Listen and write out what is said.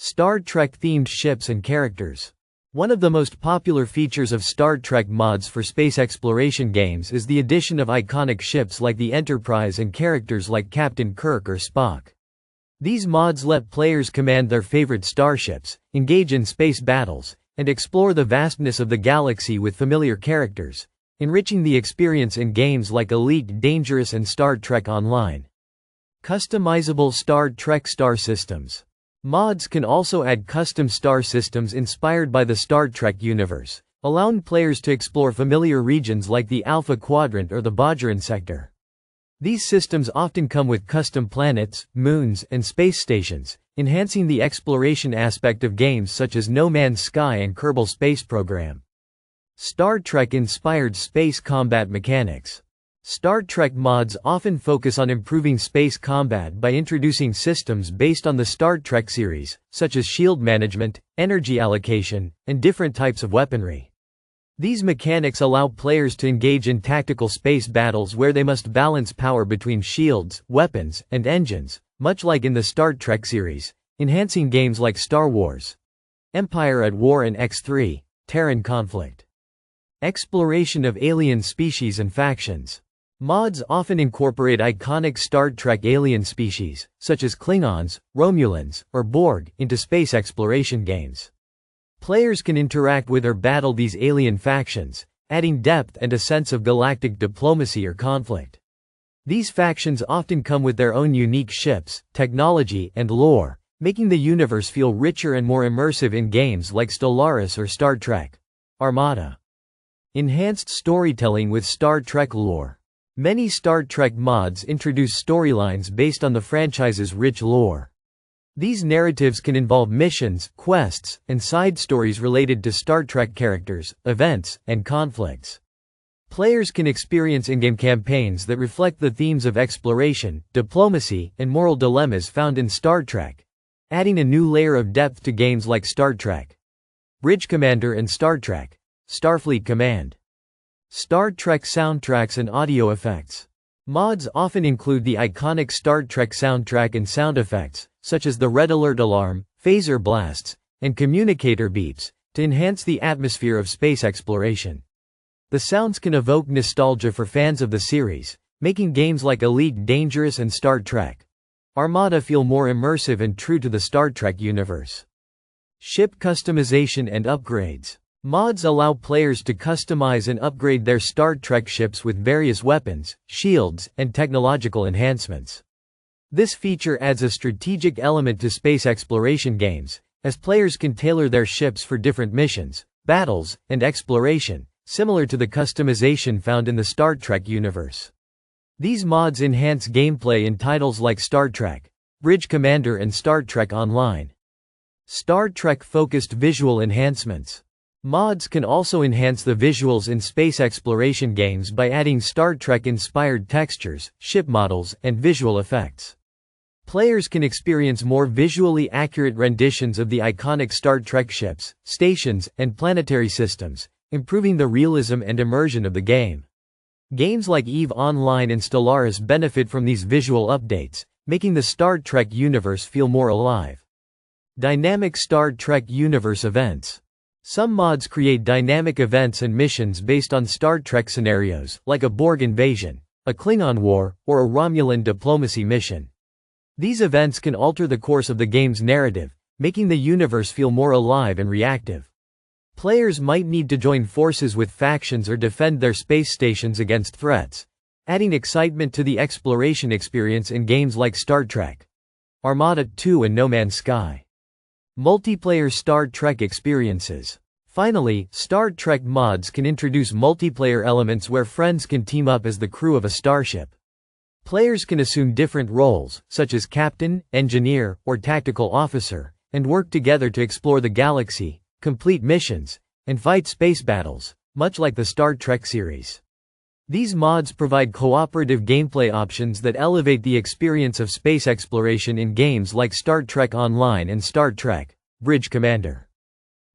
Star Trek-themed ships and characters. One of the most popular features of Star Trek mods for space exploration games is the addition of iconic ships like the Enterprise and characters like Captain Kirk or Spock. These mods let players command their favorite starships, engage in space battles, and explore the vastness of the galaxy with familiar characters, enriching the experience in games like Elite Dangerous and Star Trek Online. Customizable Star Trek star systems. Mods can also add custom star systems inspired by the Star Trek universe, allowing players to explore familiar regions like the Alpha Quadrant or the Bajoran sector. These systems often come with custom planets, moons, and space stations, enhancing the exploration aspect of games such as No Man's Sky and Kerbal Space Program. Star Trek-inspired space combat mechanics. Star Trek mods often focus on improving space combat by introducing systems based on the Star Trek series, such as shield management, energy allocation, and different types of weaponry. These mechanics allow players to engage in tactical space battles where they must balance power between shields, weapons, and engines, much like in the Star Trek series, enhancing games like Star Wars, Empire at War and X3, Terran Conflict. Exploration of alien species and factions. Mods often incorporate iconic Star Trek alien species, such as Klingons, Romulans, or Borg, into space exploration games. Players can interact with or battle these alien factions, adding depth and a sense of galactic diplomacy or conflict. These factions often come with their own unique ships, technology, and lore, making the universe feel richer and more immersive in games like Stellaris or Star Trek. Armada. Enhanced storytelling with Star Trek lore. Many Star Trek mods introduce storylines based on the franchise's rich lore. These narratives can involve missions, quests, and side stories related to Star Trek characters, events, and conflicts. Players can experience in-game campaigns that reflect the themes of exploration, diplomacy, and moral dilemmas found in Star Trek, adding a new layer of depth to games like Star Trek Bridge Commander and Star Trek Starfleet Command. Star Trek soundtracks and audio effects. Mods often include the iconic Star Trek soundtrack and sound effects, such as the red alert alarm, phaser blasts, and communicator beeps, to enhance the atmosphere of space exploration. The sounds can evoke nostalgia for fans of the series, making games like Elite Dangerous and Star Trek Armada feel more immersive and true to the Star Trek universe. Ship customization and upgrades. Mods allow players to customize and upgrade their Star Trek ships with various weapons, shields, and technological enhancements. This feature adds a strategic element to space exploration games, as players can tailor their ships for different missions, battles, and exploration, similar to the customization found in the Star Trek universe. These mods enhance gameplay in titles like Star Trek Bridge Commander and Star Trek Online. Star Trek-focused visual enhancements. Mods can also enhance the visuals in space exploration games by adding Star Trek-inspired textures, ship models, and visual effects. Players can experience more visually accurate renditions of the iconic Star Trek ships, stations, and planetary systems, improving the realism and immersion of the game. Games like EVE Online and Stellaris benefit from these visual updates, making the Star Trek universe feel more alive. Dynamic Star Trek universe events. Some mods create dynamic events and missions based on Star Trek scenarios, like a Borg invasion, a Klingon war, or a Romulan diplomacy mission. These events can alter the course of the game's narrative, making the universe feel more alive and reactive. Players might need to join forces with factions or defend their space stations against threats, adding excitement to the exploration experience in games like Star Trek Armada 2 and No Man's Sky. Multiplayer Star Trek experiences. Finally, Star Trek mods can introduce multiplayer elements where friends can team up as the crew of a starship. Players can assume different roles, such as captain, engineer, or tactical officer, and work together to explore the galaxy, complete missions, and fight space battles, much like the Star Trek series. These mods provide cooperative gameplay options that elevate the experience of space exploration in games like Star Trek Online and Star Trek Bridge Commander.